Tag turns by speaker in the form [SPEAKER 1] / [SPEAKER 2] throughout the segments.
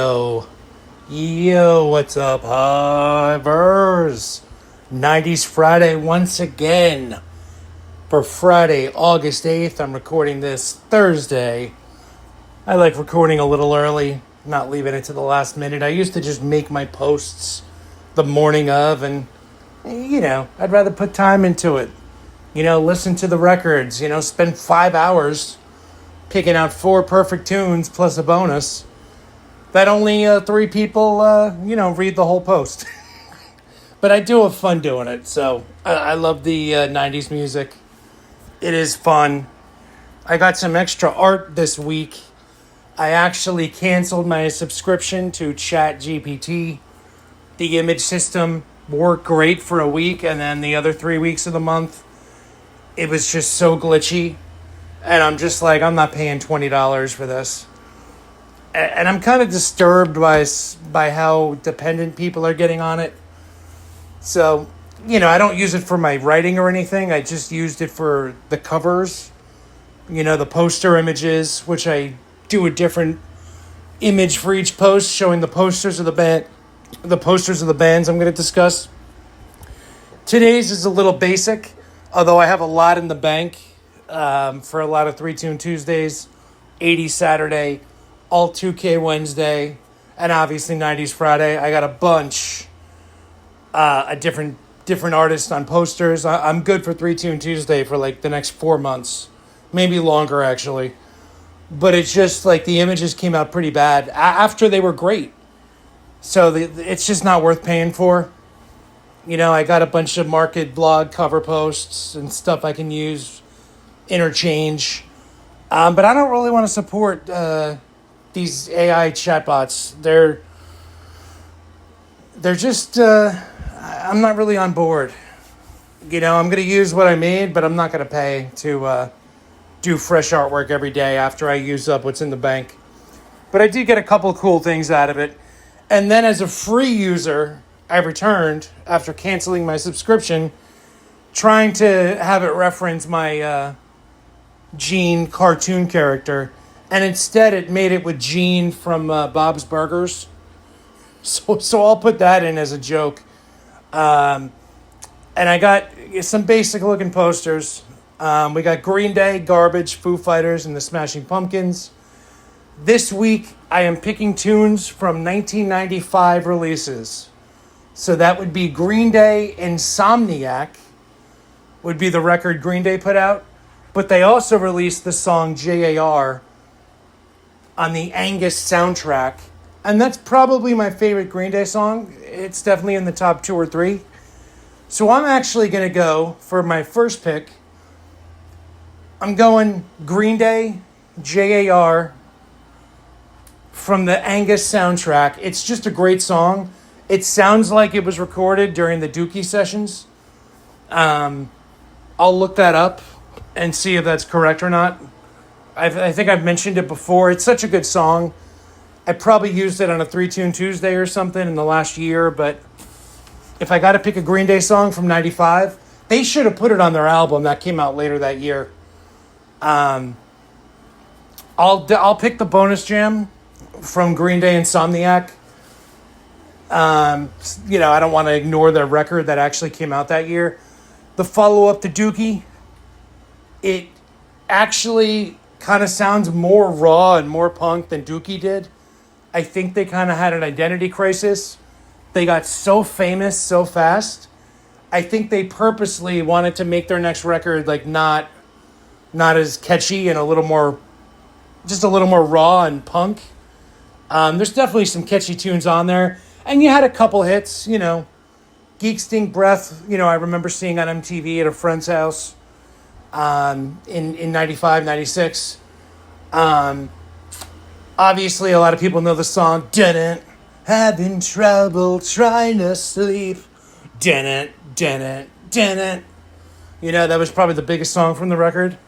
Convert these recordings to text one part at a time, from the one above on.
[SPEAKER 1] Yo, what's up, Hivers? 90s Friday once again. For Friday, August 8th, I'm recording this Thursday. I like recording a little early, not leaving it to the last minute. I used to just make my posts the morning of, and, I'd rather put time into it. Listen to the records, spend 5 hours picking out 4 perfect tunes plus a bonus. That only 3 people, read the whole post. But I do have fun doing it, so I love the 90s music. It is fun. I got some extra art this week. I actually canceled my subscription to ChatGPT. The image system worked great for a week, and then the other 3 weeks of the month, it was just so glitchy. And I'm just like, I'm not paying $20 for this. And I'm kind of disturbed by how dependent people are getting on it. So, I don't use it for my writing or anything. I just used it for the covers, the poster images, which I do a different image for each post, showing the posters of the bands I'm going to discuss. Today's is a little basic, although I have a lot in the bank for a lot of 3 Tune Tuesdays, 80 Saturday, All 2K Wednesday, and obviously 90s Friday. I got a bunch of different artists on posters. I'm good for 3 Tune Tuesday for like the next 4 months, maybe longer actually. But it's just like the images came out pretty bad after they were great. So it's just not worth paying for. I got a bunch of Market blog cover posts and stuff I can use, interchange. But I don't really want to support these AI chatbots. They're just, I'm not really on board. I'm going to use what I made, but I'm not going to pay to do fresh artwork every day after I use up what's in the bank. But I did get a couple cool things out of it. And then as a free user, I returned after canceling my subscription, trying to have it reference my Gene cartoon character. And instead it made it with Gene from Bob's Burgers. So I'll put that in as a joke. And I got some basic looking posters. We got Green Day, Garbage, Foo Fighters, and the Smashing Pumpkins. This week, I am picking tunes from 1995 releases. So that would be Green Day Insomniac, would be the record Green Day put out. But they also released the song JAR on the Angus soundtrack. And that's probably my favorite Green Day song. It's definitely in the top 2 or 3. So I'm actually going to go for my first pick. I'm going Green Day, JAR, from the Angus soundtrack. It's just a great song. It sounds like it was recorded during the Dookie sessions. I'll look that up and see if that's correct or not. I think I've mentioned it before. It's such a good song. I probably used it on a 3 Tune Tuesday or something in the last year, but if I got to pick a Green Day song from 95, they should have put it on their album that came out later that year. I'll pick the bonus jam from Green Day Insomniac. I don't want to ignore the record that actually came out that year. The follow-up to Dookie, it actually kind of sounds more raw and more punk than Dookie did. I think they kind of had an identity crisis. They got so famous so fast. I think they purposely wanted to make their next record like not as catchy and a little more raw and punk. There's definitely some catchy tunes on there. And you had a couple hits, Geek Stink Breath, I remember seeing on MTV at a friend's house in 95, 96. Obviously, a lot of people know the song, Didn't Having Trouble Trying to Sleep. Didn't. That was probably the biggest song from the record.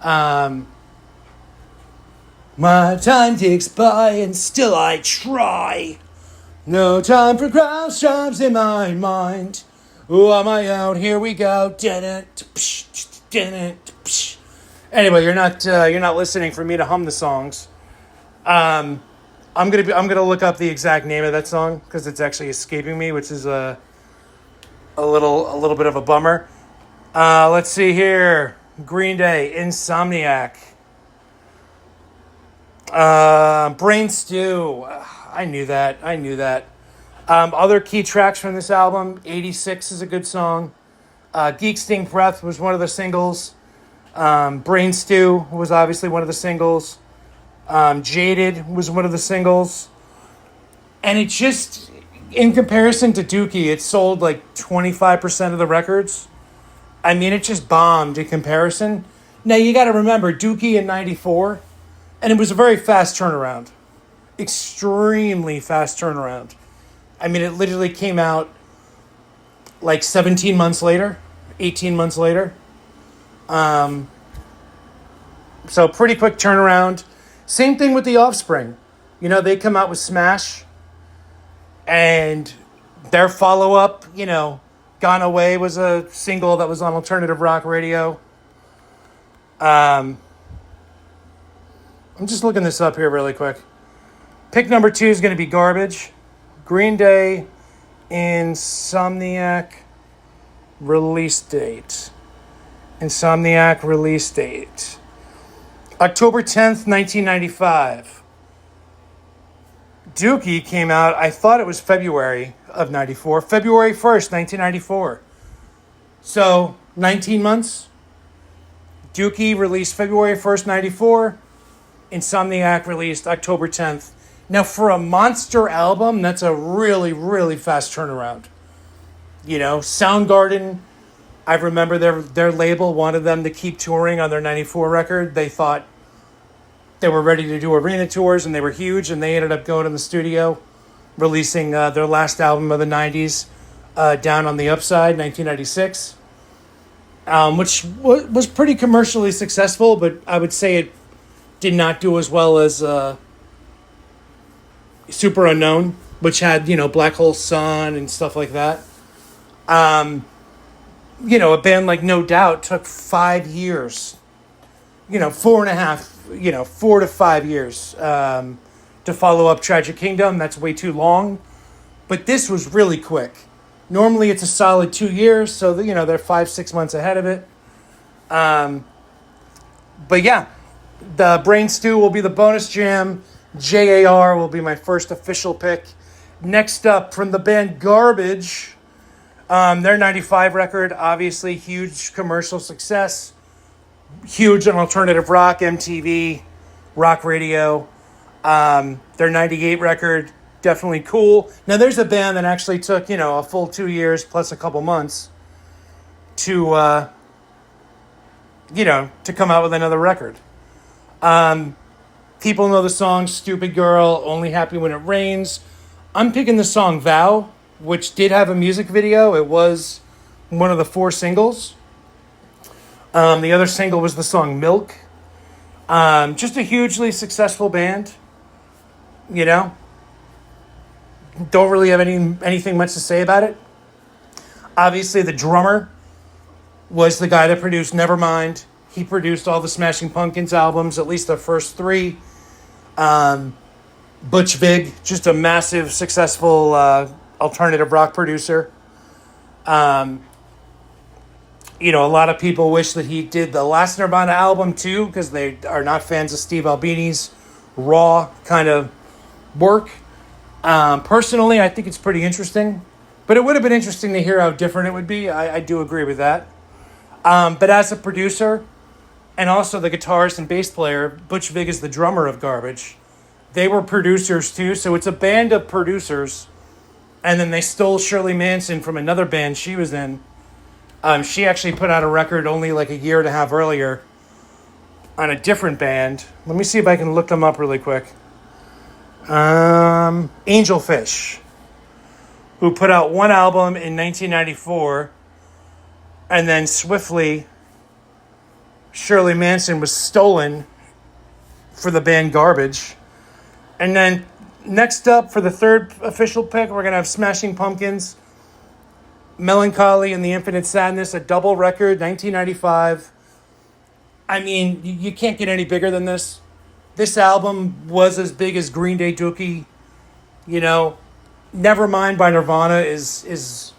[SPEAKER 1] My time ticks by and still I try. No time for cross jobs in my mind. Ooh, am I out? Here we go. Anyway, you're not listening for me to hum the songs. I'm gonna look up the exact name of that song because it's actually escaping me, which is a little bit of a bummer. Let's see here. Green Day, Insomniac, Brain Stew. I knew that. I knew that. Other key tracks from this album: '86 is a good song. Geek Sting Breath was one of the singles. Brain Stew was obviously one of the singles. Jaded was one of the singles. And it just, in comparison to Dookie, it sold like 25% of the records. I mean, it just bombed in comparison. Now, you got to remember, Dookie in 94, and it was a very fast turnaround. Extremely fast turnaround. I mean, it literally came out like 17 months later, 18 months later. So pretty quick turnaround. Same thing with The Offspring. You know, they come out with Smash, and their follow-up, Gone Away was a single that was on alternative rock radio. I'm just looking this up here really quick. Pick number 2 is going to be Garbage. Green Day, Insomniac, release date. Insomniac release date. October 10th, 1995. Dookie came out, I thought it was February of 94. February 1st, 1994. So, 19 months. Dookie released February 1st, 94. Insomniac released October 10th. Now, for a monster album, that's a really, really fast turnaround. Soundgarden, I remember their label wanted them to keep touring on their 94 record. They thought they were ready to do arena tours, and they were huge, and they ended up going in the studio, releasing their last album of the 90s, Down on the Upside, 1996, which was pretty commercially successful, but I would say it did not do as well as Super Unknown, which had, Black Hole Sun and stuff like that. A band like No Doubt took 5 years, 4 to 5 years to follow up Tragic Kingdom. That's way too long. But this was really quick. Normally it's a solid 2 years, so they're 5-6 months ahead of it. But yeah, the Brain Stew will be the bonus jam. JAR will be my first official pick. Next up, from the band Garbage, their 95 record, obviously huge commercial success. Huge on alternative rock, MTV, rock radio. Their 98 record, definitely cool. Now, there's a band that actually took, a full 2 years plus a couple months to come out with another record. People know the song Stupid Girl, Only Happy When It Rains. I'm picking the song Vow, which did have a music video. It was one of the 4 singles. The other single was the song Milk. Just a hugely successful band. Don't really have anything much to say about it. Obviously, the drummer was the guy that produced Nevermind. He produced all the Smashing Pumpkins albums, at least the first 3. Butch Vig, just a massive, successful alternative rock producer. A lot of people wish that he did the last Nirvana album too, because they are not fans of Steve Albini's raw kind of work. Personally, I think it's pretty interesting, but it would have been interesting to hear how different it would be. I do agree with that. But as a producer, and also the guitarist and bass player, Butch Vig is the drummer of Garbage. They were producers too, so it's a band of producers. And then they stole Shirley Manson from another band she was in. She actually put out a record only like a year and a half earlier on a different band. Let me see if I can look them up really quick. Angel Fish, who put out one album in 1994, and then swiftly Shirley Manson was stolen for the band Garbage. And then next up for the third official pick, we're going to have Smashing Pumpkins, Melancholy and the Infinite Sadness, a double record, 1995. I mean, you can't get any bigger than this. This album was as big as Green Day Dookie. You know, Nevermind by Nirvana is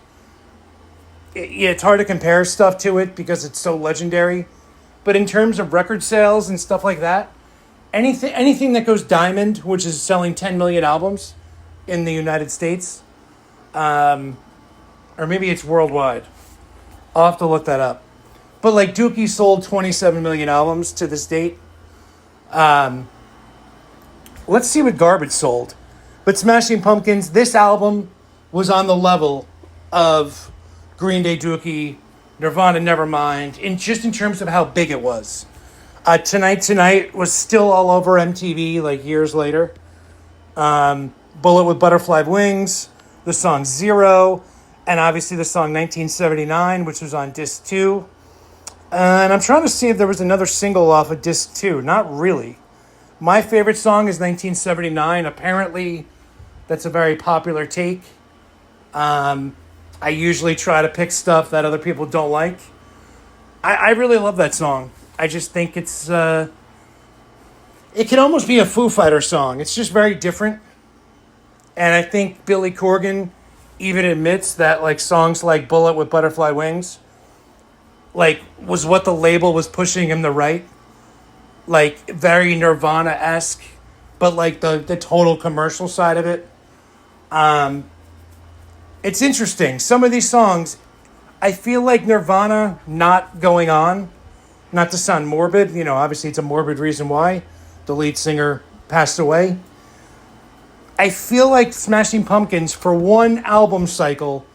[SPEAKER 1] yeah, it's hard to compare stuff to it because it's so legendary. But in terms of record sales and stuff like that, anything that goes diamond, which is selling 10 million albums in the United States, or maybe it's worldwide. I'll have to look that up. But like Dookie sold 27 million albums to this date. Let's see what Garbage sold. But Smashing Pumpkins, this album was on the level of Green Day Dookie, Nirvana Nevermind, in terms of how big it was. Tonight was still all over MTV like years later. Bullet with Butterfly Wings, the song Zero, and obviously the song 1979, which was on disc 2. And I'm trying to see if there was another single off of disc 2. Not really. My favorite song is 1979. Apparently, that's a very popular take. I usually try to pick stuff that other people don't like. I really love that song. I just think it's... it can almost be a Foo Fighter song. It's just very different. And I think Billy Corgan even admits that like songs like Bullet with Butterfly Wings like was what the label was pushing him to write. Like very Nirvana-esque, but like the total commercial side of it. It's interesting. Some of these songs, I feel like Nirvana not going on, not to sound morbid, obviously it's a morbid reason why the lead singer passed away. I feel like Smashing Pumpkins, for one album cycle,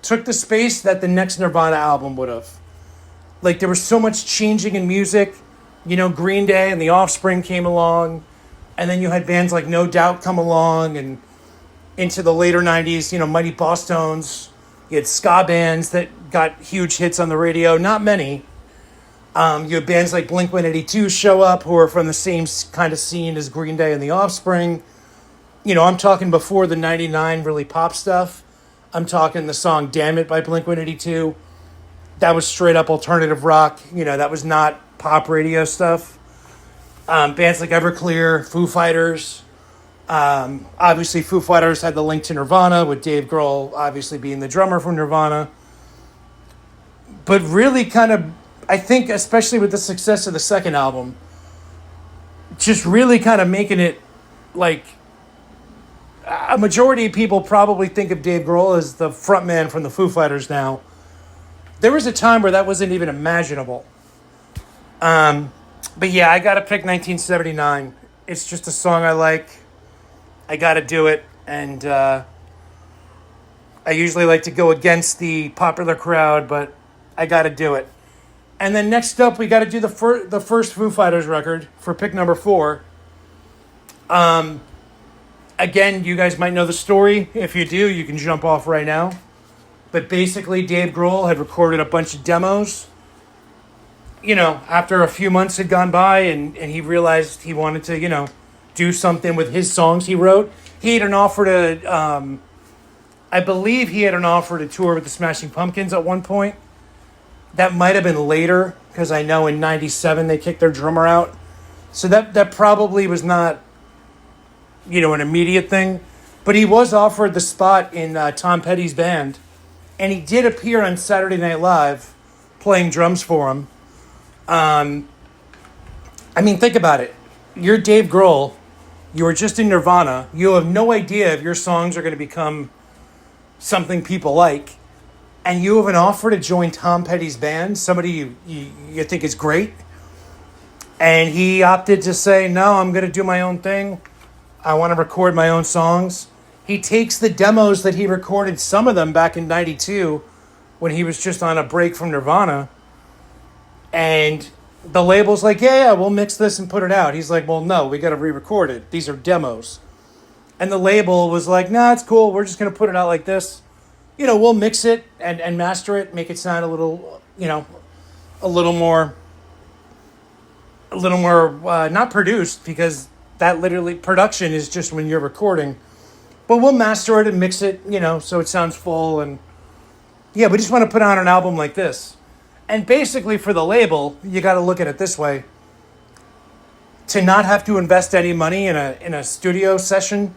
[SPEAKER 1] took the space that the next Nirvana album would have. Like, there was so much changing in music. Green Day and The Offspring came along. And then you had bands like No Doubt come along. And into the later 90s, Mighty Boss Tones. You had ska bands that got huge hits on the radio. Not many. You had bands like Blink-182 show up who are from the same kind of scene as Green Day and The Offspring. I'm talking before the 99 really pop stuff. I'm talking the song Damn It by Blink-182. That was straight up alternative rock. That was not pop radio stuff. Bands like Everclear, Foo Fighters. Obviously, Foo Fighters had the link to Nirvana, with Dave Grohl obviously being the drummer from Nirvana. But really kind of, I think, especially with the success of the second album, just really kind of making it like... A majority of people probably think of Dave Grohl as the frontman from the Foo Fighters now. There was a time where that wasn't even imaginable. But yeah, I got to pick 1979. It's just a song I like. I got to do it. And I usually like to go against the popular crowd, but I got to do it. And then next up, we got to do the first Foo Fighters record for pick number 4. Again, you guys might know the story. If you do, you can jump off right now. But basically, Dave Grohl had recorded a bunch of demos. After a few months had gone by and he realized he wanted to, do something with his songs he wrote. He had an offer to, I believe he had an offer to tour with the Smashing Pumpkins at one point. That might have been later, because I know in 97 they kicked their drummer out. So that probably was not... an immediate thing. But he was offered the spot in Tom Petty's band. And he did appear on Saturday Night Live playing drums for him. Think about it. You're Dave Grohl. You were just in Nirvana. You have no idea if your songs are going to become something people like. And you have an offer to join Tom Petty's band, somebody you think is great. And he opted to say, no, I'm going to do my own thing. I want to record my own songs. He takes the demos that he recorded, some of them back in 92, when he was just on a break from Nirvana. And the label's like, yeah, we'll mix this and put it out. He's like, well, no, we got to re-record it. These are demos. And the label was like, nah, it's cool. We're just going to put it out like this. We'll mix it and master it, make it sound a little more, not produced, because that literally, production is just when you're recording. But we'll master it and mix it, so it sounds full. And yeah, we just want to put on an album like this. And basically for the label, you got to look at it this way. to not have to invest any money in a studio session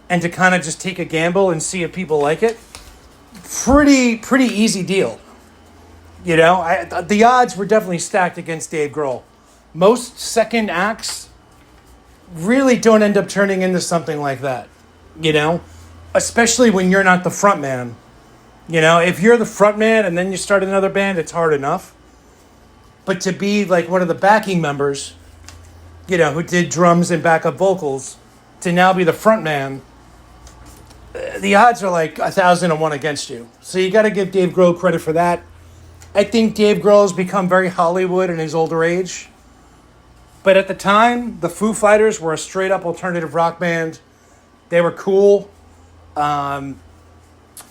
[SPEAKER 1] and to kind of just take a gamble and see if people like it, pretty easy deal. You know, the odds were definitely stacked against Dave Grohl. Most second acts really don't end up turning into something like that, you know, especially when you're not the front man. You know, if you're the front man and then you start another band, it's hard enough. But to be like one of the backing members, you know, who did drums and backup vocals, to now be the front man, the odds are like 1,000 to 1 against you. So you got to give Dave Grohl credit for that. I think Dave Grohl has become very Hollywood in his older age. But at the time, the Foo Fighters were a straight-up alternative rock band. They were cool. And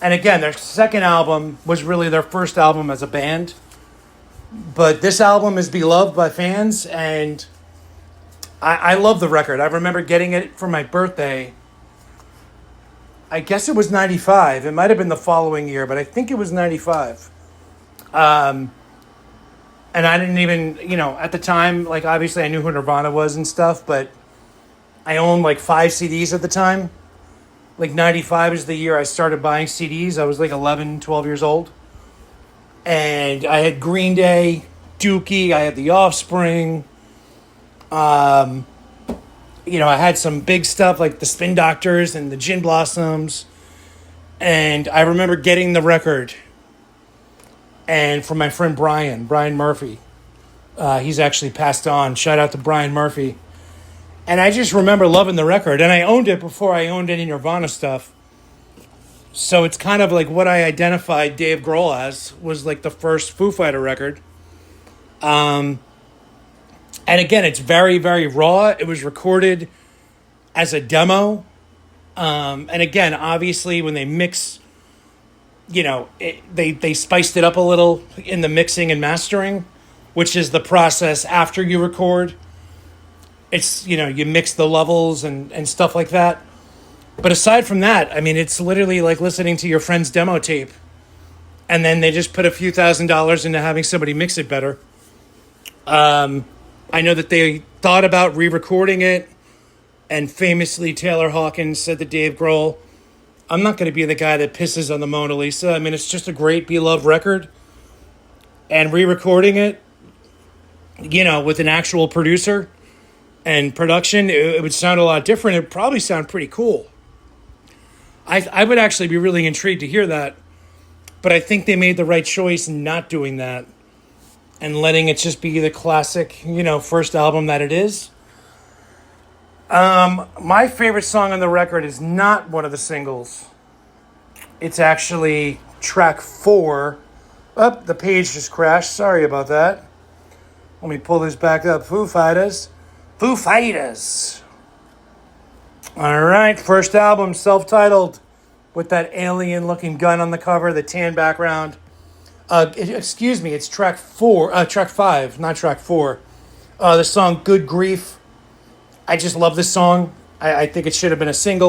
[SPEAKER 1] again, their second album was really their first album as a band. But this album is beloved by fans, and I love the record. I remember getting it for my birthday. I guess it was 95. It might have been the following year, but I think it was 95. And I didn't even, you know, at the time, like, obviously I knew who Nirvana was and stuff, but I owned like 5 CDs at the time. Like 95 is the year I started buying CDs. I was like 11, 12 years old. And I had Green Day, Dookie, I had The Offspring. You know, I had some big stuff like the Spin Doctors and the Gin Blossoms. And I remember getting the record. And from my friend Brian Murphy. He's actually passed on. Shout out to Brian Murphy. And I just remember loving the record. And I owned it before I owned any Nirvana stuff. So it's kind of like what I identified Dave Grohl as was like the first Foo Fighter record. And again, it's very, very raw. It was recorded as a demo. And again, obviously when they mix, you know, they spiced it up a little in the mixing and mastering, which is the process after you record. It's, you know, you mix the levels and stuff like that. But aside from that, I mean, it's literally like listening to your friend's demo tape. And then they just put a few $1,000s into having somebody mix it better. I know that they thought about re-recording it. And famously, Taylor Hawkins said to Dave Grohl, I'm not going to be the guy that pisses on the Mona Lisa. I mean, it's just a great beloved record. And re-recording it, you know, with an actual producer and production, it would sound a lot different. It would probably sound pretty cool. I would actually be really intrigued to hear that. But I think they made the right choice in not doing that and letting it just be the classic, you know, first album that it is. My favorite song on the record is not one of the singles. It's actually track 4. Oh, the page just crashed. Sorry about that. Let me pull this back up. Foo Fighters. Foo Fighters. All right, first album, self-titled, with that alien-looking gun on the cover, the tan background. Excuse me, it's track 5, not track 4. The song Good Grief. I just love this song. I think it should have been a single.